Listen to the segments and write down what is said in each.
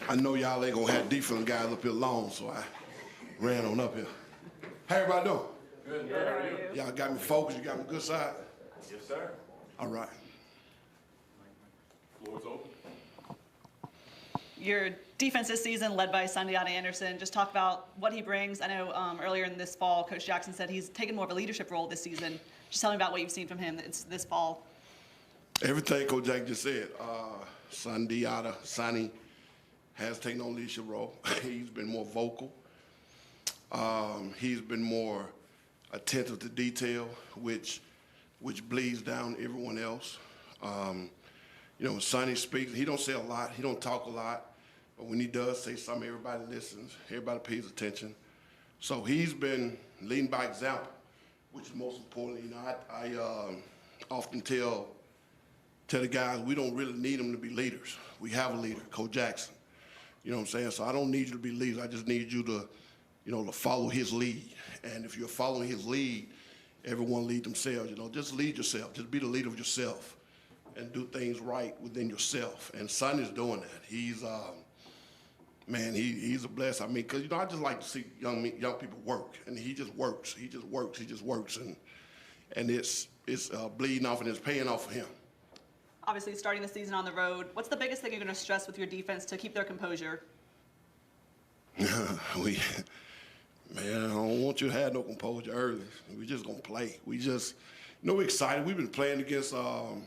I know y'all ain't gonna have defense guys up here long, so I ran on up here. How everybody doing? Good. How are you? Y'all got me focused, you got me good side? Yes, sir. All right. Floor's open. Your defense this season, led by Sundiata Anderson, just talk about what he brings. I know earlier in this fall, Coach Jackson said he's taken more of a leadership role this season. Just tell me about what you've seen from him this fall. Everything Coach Jack just said. Sonny has taken on leadership role. He's been more vocal. He's been more attentive to detail, which bleeds down everyone else. You know, when Sonny speaks, he don't say a lot, he don't talk a lot, but when he does say something, everybody listens, everybody pays attention. So he's been leading by example, which is most important. You know, I often tell the guys we don't really need them to be leaders. We have a leader, Coach Jackson. You know what I'm saying? So I don't need you to be leaders. I just need you to, you know, to follow his lead. And if you're following his lead, everyone lead themselves. You know, just lead yourself. Just be the leader of yourself and do things right within yourself. And Sonny's doing that. He's, man, he's a bless. I mean, because, you know, I just like to see young people work. And he just works. He just works. And it's bleeding off and it's paying off for him. Obviously, starting the season on the road, what's the biggest thing you're going to stress with your defense to keep their composure? Man, I don't want you to have no composure early. We just gonna play. We just, you know, we're excited. We've been playing against our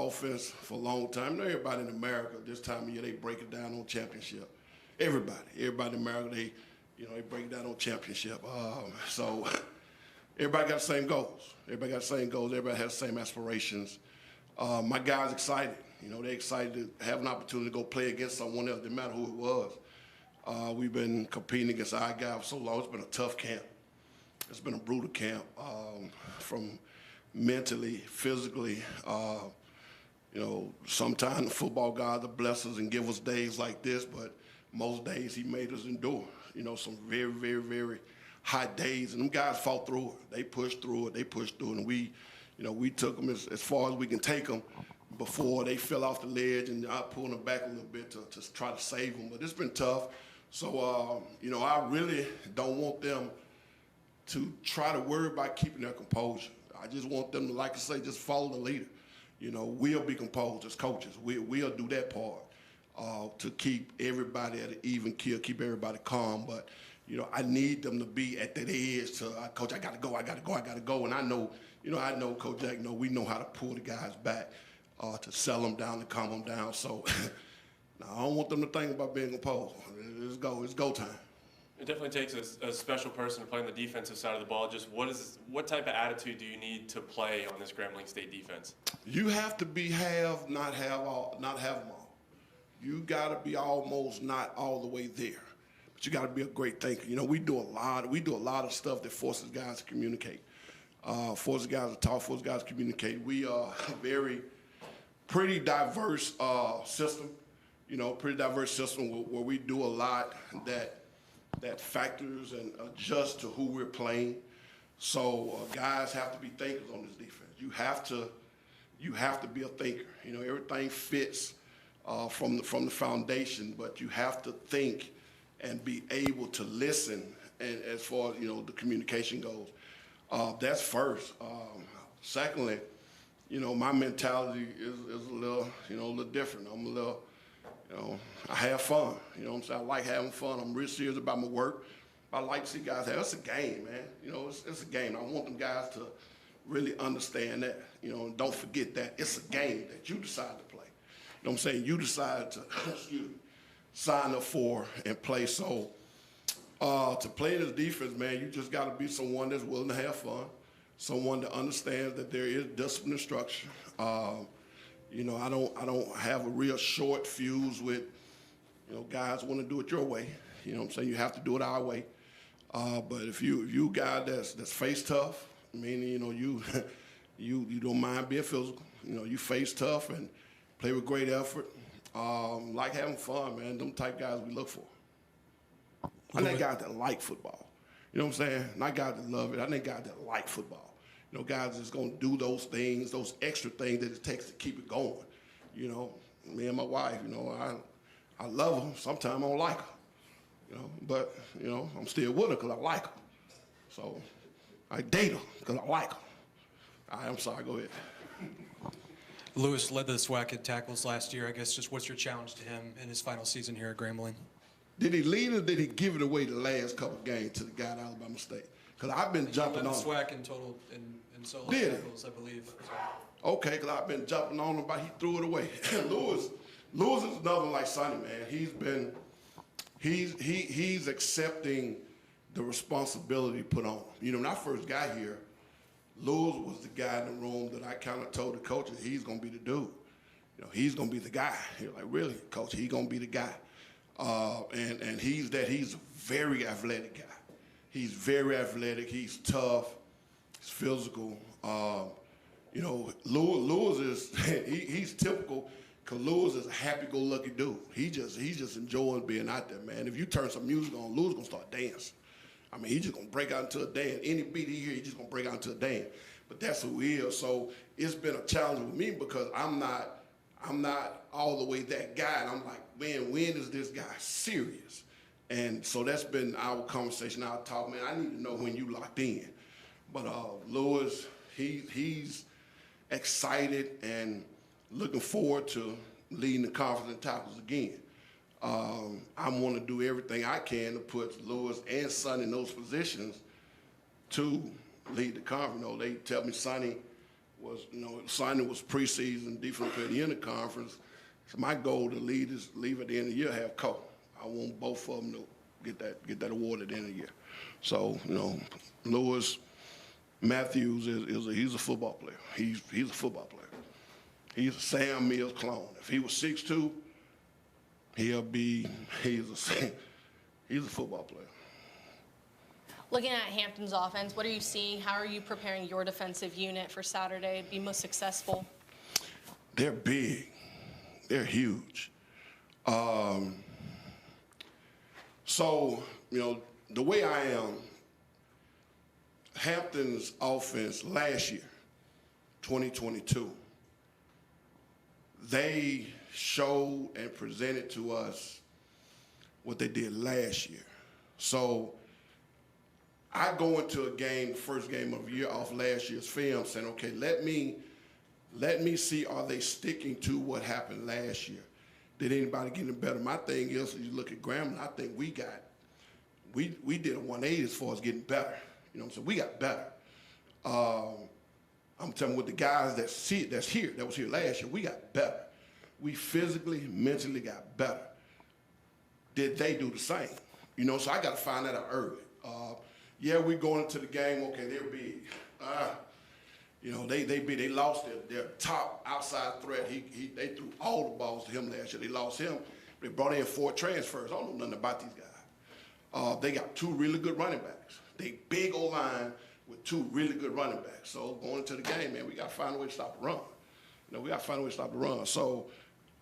offense for a long time. You know, everybody in America this time of year they break it down on championship. Everybody in America they break it down on championship. So everybody got the same goals. Everybody has the same aspirations. My guys excited. You know, they're excited to have an opportunity to go play against someone else, no matter who it was. We've been competing against our guys for so long. It's been a tough camp. It's been a brutal camp, from mentally, physically. You know, sometimes the football gods bless us and give us days like this, but most days he made us endure. You know, some very, very, very hot days, and them guys fought through it. They pushed through it, and we took them as far as we can take them before they fell off the ledge, and I pulled them back a little bit to try to save them. But it's been tough. So, you know, I really don't want them to try to worry about keeping their composure. I just want them to, like I say, just follow the leader. You know, we'll be composed as coaches. We'll do that part to keep everybody at an even keel, keep everybody calm. But, you know, I need them to be at that edge to, Coach, I got to go. And I know Coach Jack, we know how to pull the guys back to sell them down, to calm them down. So now I don't want them to think about being composed. It's go time. It definitely takes a special person to play on the defensive side of the ball. Just what type of attitude do you need to play on this Grambling State defense? You have to be not have them all. You got to be almost not all the way there, but you got to be a great thinker. You know, we do a lot of stuff that forces guys to communicate, forces guys to talk, forces guys to communicate. We are a pretty diverse system. You know, pretty diverse system where we do a lot that factors and adjusts to who we're playing. So guys have to be thinkers on this defense. You have to be a thinker. You know, everything fits from the foundation, but you have to think and be able to listen. And as far as, you know, the communication goes, that's first. Secondly, you know, my mentality is a little different. I'm a little, you know, I have fun. You know what I'm saying? I like having fun. I'm real serious about my work. I like to see guys have, it's a game, man. You know, it's a game. I want them guys to really understand that. You know, and don't forget that it's a game that you decide to play. You know what I'm saying? You decide to sign up for and play. So to play this defense, man, you just got to be someone that's willing to have fun, someone that understands that there is discipline and structure. You know, I don't have a real short fuse with, you know, guys want to do it your way. You know what I'm saying? You have to do it our way. But if you guy that's face tough, meaning, you know, you don't mind being physical. You know, you face tough and play with great effort. Like having fun, man. Them type guys we look for. I think guys that like football. You know what I'm saying? Not guys that love it. I think guys that like football. You know, guys that's going to do those things, those extra things that it takes to keep it going. You know, me and my wife, I love her. Sometimes I don't like her, but, I'm still with her because I like her. So I date her because I like her. I'm sorry, go ahead. Lewis led the SWAC in tackles last year. I guess just what's your challenge to him in his final season here at Grambling? Did he lead or did he give it away the last couple games to the guy at Alabama State? Because I've been jumping on He led the him. SWAC in total in solo Did he? tackles, I believe. So. Okay, because I've been jumping on him, but he threw it away. Lewis is another like Sonny, man. He's accepting the responsibility put on him. When I first got here, Lewis was the guy in the room that I kind of told the coaches he's going to be the dude. He's going to be the guy. You're like, really, coach? He's going to be the guy. And he's a very athletic guy. He's very athletic. He's tough. He's physical. Lewis is he's typical because Lewis is a happy-go-lucky dude. He just enjoys being out there, man. If you turn some music on, Lewis gonna start dancing. I mean, he's just gonna break out into a dance. Any beat he hear, he's just gonna break out into a dance. But that's who he is. So it's been a challenge with me because I'm not all the way that guy. And I'm like, man, when is this guy serious? And so that's been our conversation, our talk, man. I need to know when you locked in. But Lewis, he's excited and looking forward to leading the conference in tackles again. I want to do everything I can to put Lewis and Sonny in those positions to lead the conference. They tell me Sonny was preseason defensive player of the year in the conference. So my goal to leave at the end of the year, have Cole. I want both of them to get that award at the end of the year. So, Lewis Matthews he's a football player. He's a football player. He's a Sam Mills clone. If he was 6'2", he's a football player. Looking at Hampton's offense, what are you seeing? How are you preparing your defensive unit for Saturday to be most successful? They're big. They're huge. So, the way I am, Hampton's offense last year, 2022, they showed and presented to us what they did last year. So I go into a game, first game of the year off last year's film, saying, okay, let me see, are they sticking to what happened last year? Did anybody get any better? My thing is, you look at Grambling, I think we did a 180 as far as getting better. So we got better. I'm telling you, with the guys that was here last year, we got better. We physically, mentally got better. Did they do the same? So I got to find that out early. We're going into the game, okay, they're big. They lost their top outside threat. They threw all the balls to him last year. They lost him. They brought in 4 transfers. I don't know nothing about these guys. They got 2 really good running backs. They big O-line with 2 really good running backs. So going into the game, man, we got to find a way to stop the run. We got to find a way to stop the run. So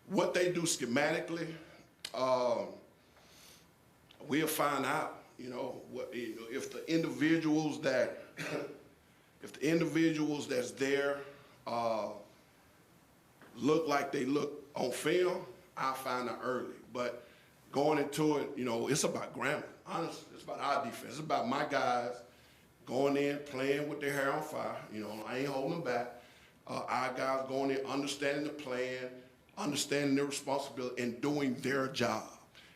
what they do schematically, we'll find out. If the individuals that's there look like they look on film, I'll find out early. But going into it, it's about Grambling. Honestly, it's about our defense. It's about my guys going in, playing with their hair on fire. I ain't holding them back. Our guys going in, understanding the plan, understanding their responsibility, and doing their job.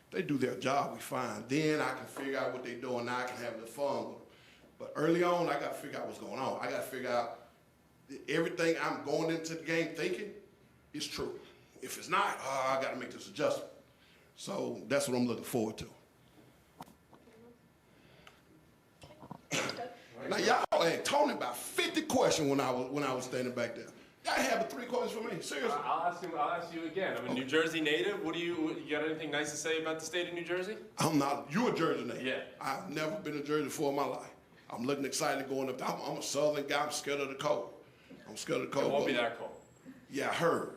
If they do their job, we fine. Then I can figure out what they're doing. Now I can have the fun with them. But early on, I got to figure out what's going on. I got to figure out everything I'm going into the game thinking is true. If it's not, I got to make this adjustment. So that's what I'm looking forward to. Now y'all ain't told me about 50 questions when I was standing back there. Y'all have 3 questions for me? Seriously? I'll ask you again. I'm a New Jersey native. You got anything nice to say about the state of New Jersey? I'm not. You're a Jersey native. Yeah. I've never been to Jersey before in my life. I'm looking excited going up there. I'm a Southern guy. I'm scared of the cold. I'm scared of the cold. It won't be that cold. Yeah, I heard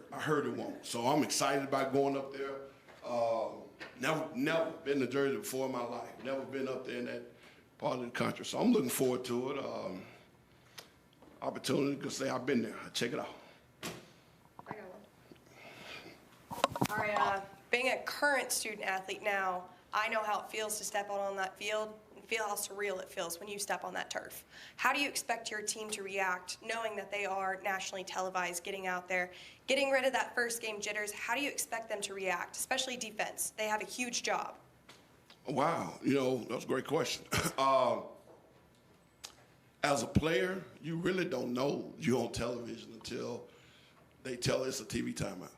it won't. So I'm excited about going up there. Never been to Jersey before in my life. Never been up there in that part of the country. So I'm looking forward to it. Opportunity to say I've been there. Check it out. I got one. Being a current student athlete now, I know how it feels to step out on that field and feel how surreal it feels when you step on that turf. How do you expect your team to react knowing that they are nationally televised, getting out there, getting rid of that first game jitters? How do you expect them to react, especially defense? They have a huge job. Wow, that's a great question. As a player, you really don't know you're on television until they tell us it's a TV timeout.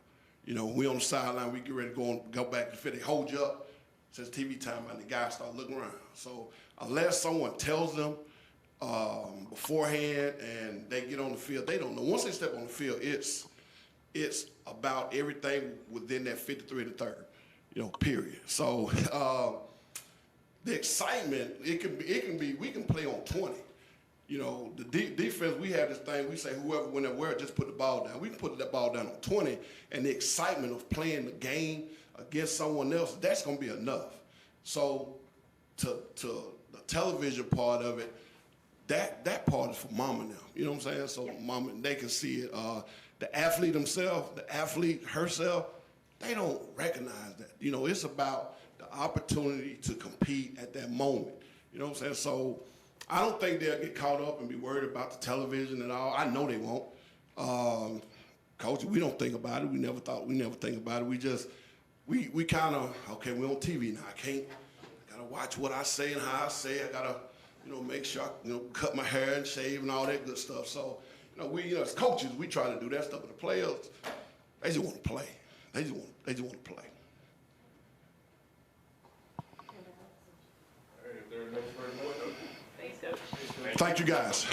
We on the sideline, we get ready to go back to fit. They hold you up, says TV timeout, and the guys start looking around. So unless someone tells them beforehand and they get on the field, they don't know. Once they step on the field, it's about everything within that 53 and the third, period. So the excitement, it can be, we can play on 20. The defense, we have this thing, we say whoever win that where just put the ball down. We can put that ball down on 20, and the excitement of playing the game against someone else, that's going to be enough. So to the television part of it, that part is for mama now. You know what I'm saying? So mama, they can see it. The athlete himself, the athlete herself, they don't recognize that. It's about the opportunity to compete at that moment. You know what I'm saying? So I don't think they'll get caught up and be worried about the television at all. I know they won't. Coach, we don't think about it. We never think about it. We kind of, okay, we're on TV now. I gotta watch what I say and how I say it. I gotta, make sure I, cut my hair and shave and all that good stuff. So, we, as coaches, we try to do that stuff. But the players, they just want to play. They just want to play. All right, if there are no further questions. Thanks, Coach. Thank you, guys.